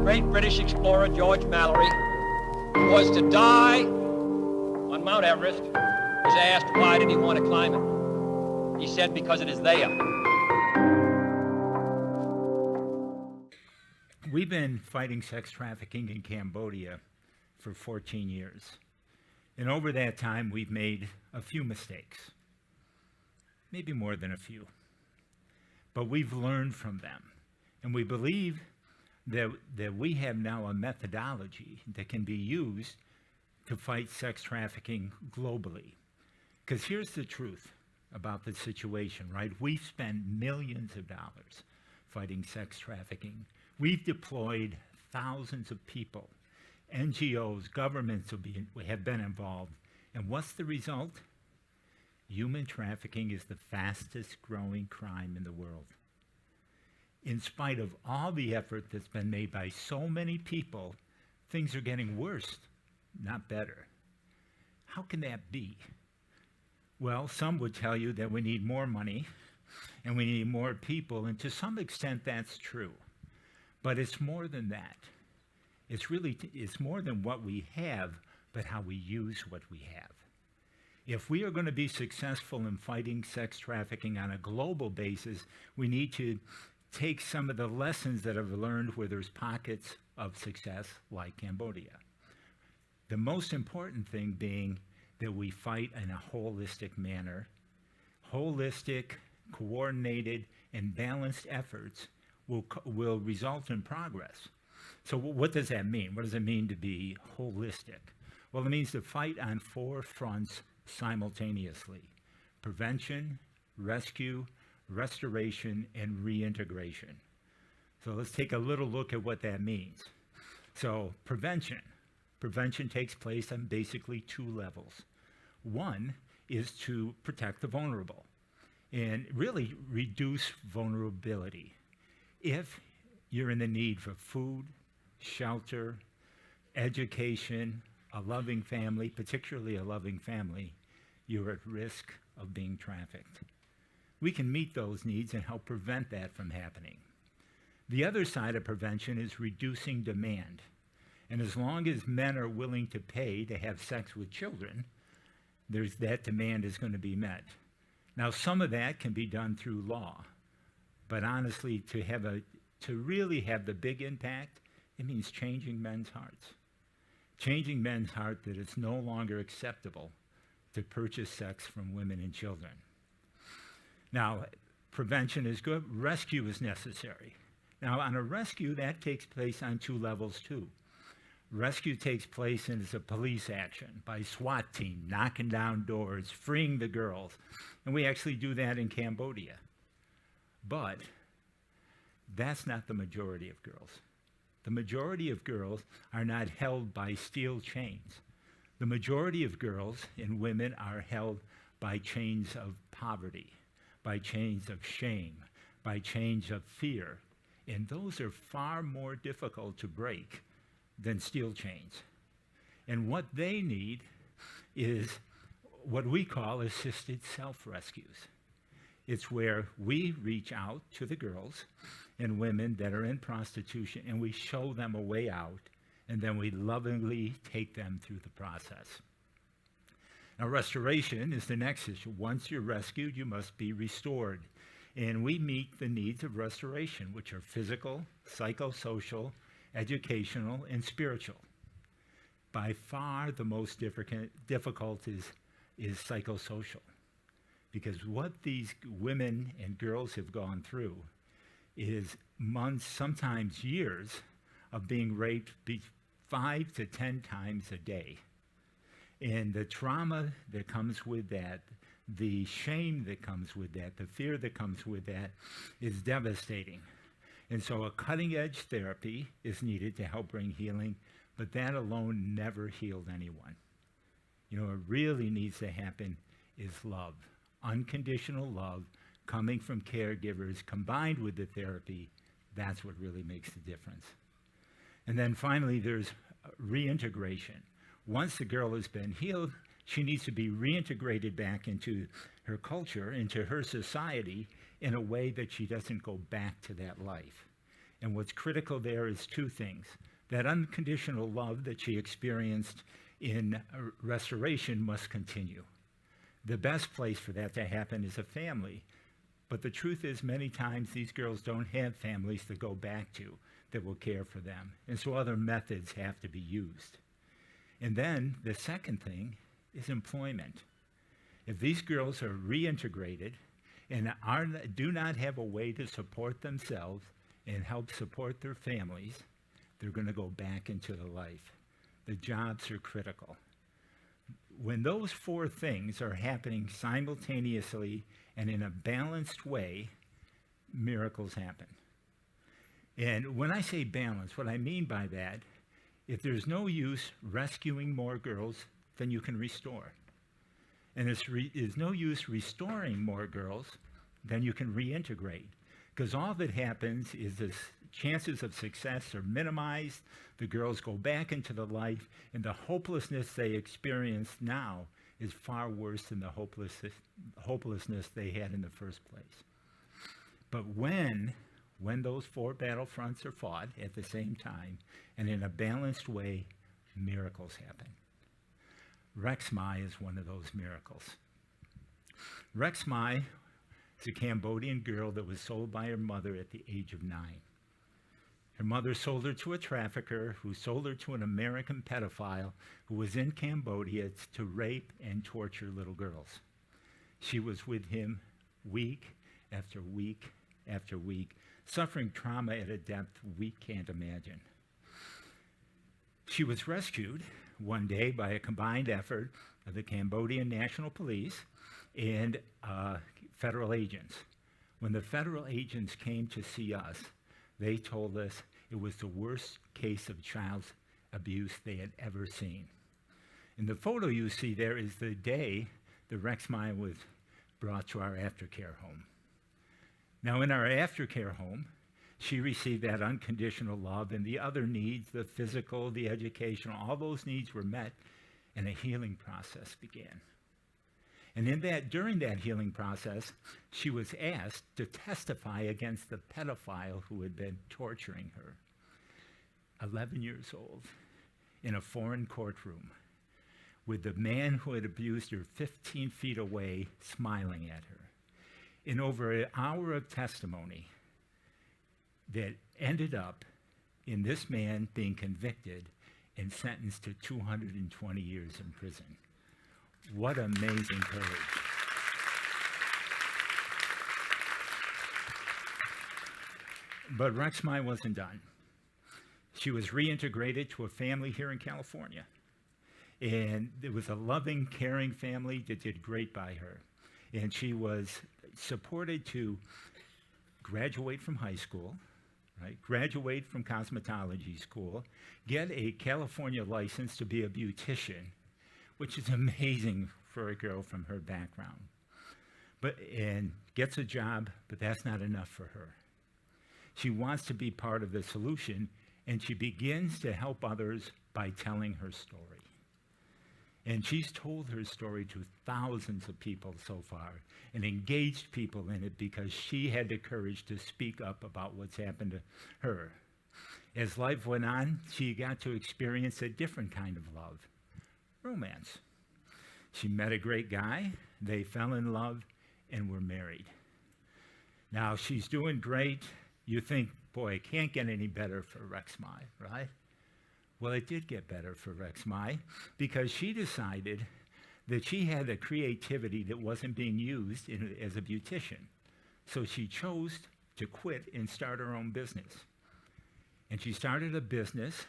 great British explorer George Mallory, who was to die on Mount Everest, was asked why did he want to climb it. He said, because it is there. We've been fighting sex trafficking in Cambodia for 14 years. And over that time, we've made a few mistakes, maybe more than a few. But we've learned from them. And we believe that we have now a methodology that can be used to fight sex trafficking globally. Because here's the truth about the situation, right? We've spent millions of dollars fighting sex trafficking. We've deployed thousands of people. NGOs, governments have been involved. And what's the result? Human trafficking is the fastest growing crime in the world. In spite of all the effort that's been made by so many people, things are getting worse, not better. How can that be? Well, some would tell you that we need more money and we need more people, and to some extent that's true. But it's more than that. It's more than what we have, but how we use what we have. If we are going to be successful in fighting sex trafficking on a global basis, we need to take some of the lessons that I've learned where there's pockets of success, like Cambodia. The most important thing being that we fight in a holistic manner. Holistic, coordinated, and balanced efforts will result in progress. So what does that mean? What does it mean to be holistic? Well, it means to fight on 4 fronts simultaneously: prevention, rescue, restoration, and reintegration. So let's take a little look at what that means. So prevention. Prevention takes place on basically 2 levels. One is to protect the vulnerable and really reduce vulnerability. If you're in the need for food, shelter, education, a loving family, particularly a loving family, you're at risk of being trafficked. We can meet those needs and help prevent that from happening. The other side of prevention is reducing demand. And as long as men are willing to pay to have sex with children, that demand is going to be met. Now, some of that can be done through law, but honestly, to really have the big impact, it means changing men's hearts. Changing men's heart that it's no longer acceptable to purchase sex from women and children. Now, prevention is good. Rescue is necessary. Now, on a rescue, that takes place on 2 levels too. Rescue takes place as a police action by SWAT team, knocking down doors, freeing the girls. And we actually do that in Cambodia. But that's not the majority of girls. The majority of girls are not held by steel chains. The majority of girls and women are held by chains of poverty, by chains of shame, by chains of fear. And those are far more difficult to break than steel chains. And what they need is what we call assisted self-rescues. It's where we reach out to the girls and women that are in prostitution and we show them a way out, and then we lovingly take them through the process. Now, restoration is the next issue. Once you're rescued, you must be restored. And we meet the needs of restoration, which are physical, psychosocial, educational, and spiritual. By far the most difficult is psychosocial, because what these women and girls have gone through is months, sometimes years, of being raped 5 to 10 times a day. And the trauma that comes with that, the shame that comes with that, the fear that comes with that is devastating. And so a cutting-edge therapy is needed to help bring healing, but that alone never healed anyone. You know, what really needs to happen is love, unconditional love coming from caregivers combined with the therapy. That's what really makes the difference. And then finally, there's reintegration. Once the girl has been healed, she needs to be reintegrated back into her culture, into her society, in a way that she doesn't go back to that life. And what's critical there is two things. That unconditional love that she experienced in restoration must continue. The best place for that to happen is a family. But the truth is, many times these girls don't have families to go back to that will care for them. And so other methods have to be used. And then the second thing is employment. If these girls are reintegrated and do not have a way to support themselves and help support their families, they're going to go back into the life. The jobs are critical. When those four things are happening simultaneously and in a balanced way, miracles happen. And when I say balance, what I mean by that, if there's no use rescuing more girls, then you can restore. And there's no use restoring more girls, then you can reintegrate. Because all that happens is the chances of success are minimized, the girls go back into the life, and the hopelessness they experience now is far worse than the hopelessness they had in the first place. But when those four battlefronts are fought at the same time, and in a balanced way, miracles happen. Rex Mai is one of those miracles. Rex Mai is a Cambodian girl that was sold by her mother at the age of 9. Her mother sold her to a trafficker who sold her to an American pedophile who was in Cambodia to rape and torture little girls. She was with him week after week after week, suffering trauma at a depth we can't imagine. She was rescued one day by a combined effort of the Cambodian National Police and federal agents. When the federal agents came to see us, they told us it was the worst case of child abuse they had ever seen. And the photo you see there is the day that Rex Mai was brought to our aftercare home. Now, in our aftercare home, she received that unconditional love, and the other needs, the physical, the educational, all those needs were met, and a healing process began. And during that healing process, she was asked to testify against the pedophile who had been torturing her. 11 years old, in a foreign courtroom, with the man who had abused her 15 feet away, smiling at her. In over an hour of testimony that ended up in this man being convicted and sentenced to 220 years in prison. What amazing courage. But Rex Mai wasn't done. She was reintegrated to a family here in California. And it was a loving, caring family that did great by her. And she was supported to graduate from high school, right? Graduate from cosmetology school, get a California license to be a beautician, which is amazing for a girl from her background. And gets a job, but that's not enough for her. She wants to be part of the solution, and she begins to help others by telling her story. And she's told her story to thousands of people so far and engaged people in it because she had the courage to speak up about what's happened to her. As life went on, she got to experience a different kind of love, romance. She met a great guy, they fell in love, and were married. Now, she's doing great. You think, boy, it can't get any better for Rex Mai, right? Well, it did get better for Rex Mai because she decided that she had a creativity that wasn't being used as a beautician. So she chose to quit and start her own business. And she started a business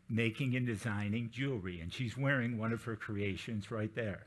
making and designing jewelry, and she's wearing one of her creations right there.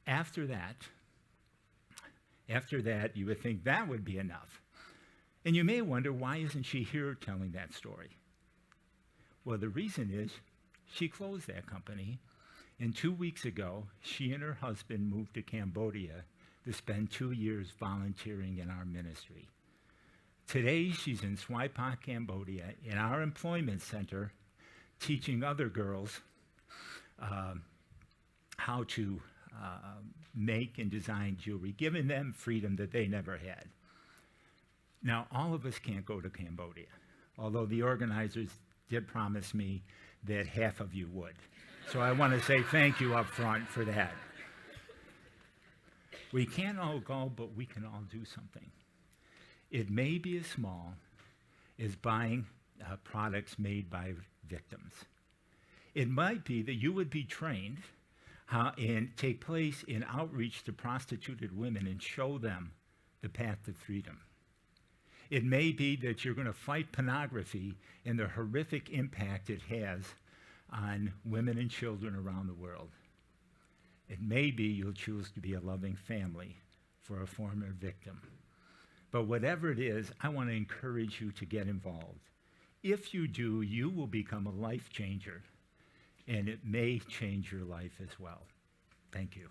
After that, you would think that would be enough. And you may wonder, why isn't she here telling that story? Well, the reason is she closed that company, and 2 weeks ago, she and her husband moved to Cambodia to spend 2 years volunteering in our ministry. Today, she's in Svai Pak, Cambodia, in our employment center, teaching other girls how to make and design jewelry, giving them freedom that they never had. Now, all of us can't go to Cambodia, although the organizers did promise me that half of you would. So I want to say thank you up front for that. We can't all go, but we can all do something. It may be as small as buying products made by victims. It might be that you would be trained and take place in outreach to prostituted women and show them the path to freedom. It may be that you're going to fight pornography and the horrific impact it has on women and children around the world. It may be you'll choose to be a loving family for a former victim. But whatever it is, I want to encourage you to get involved. If you do, you will become a life changer, and it may change your life as well. Thank you.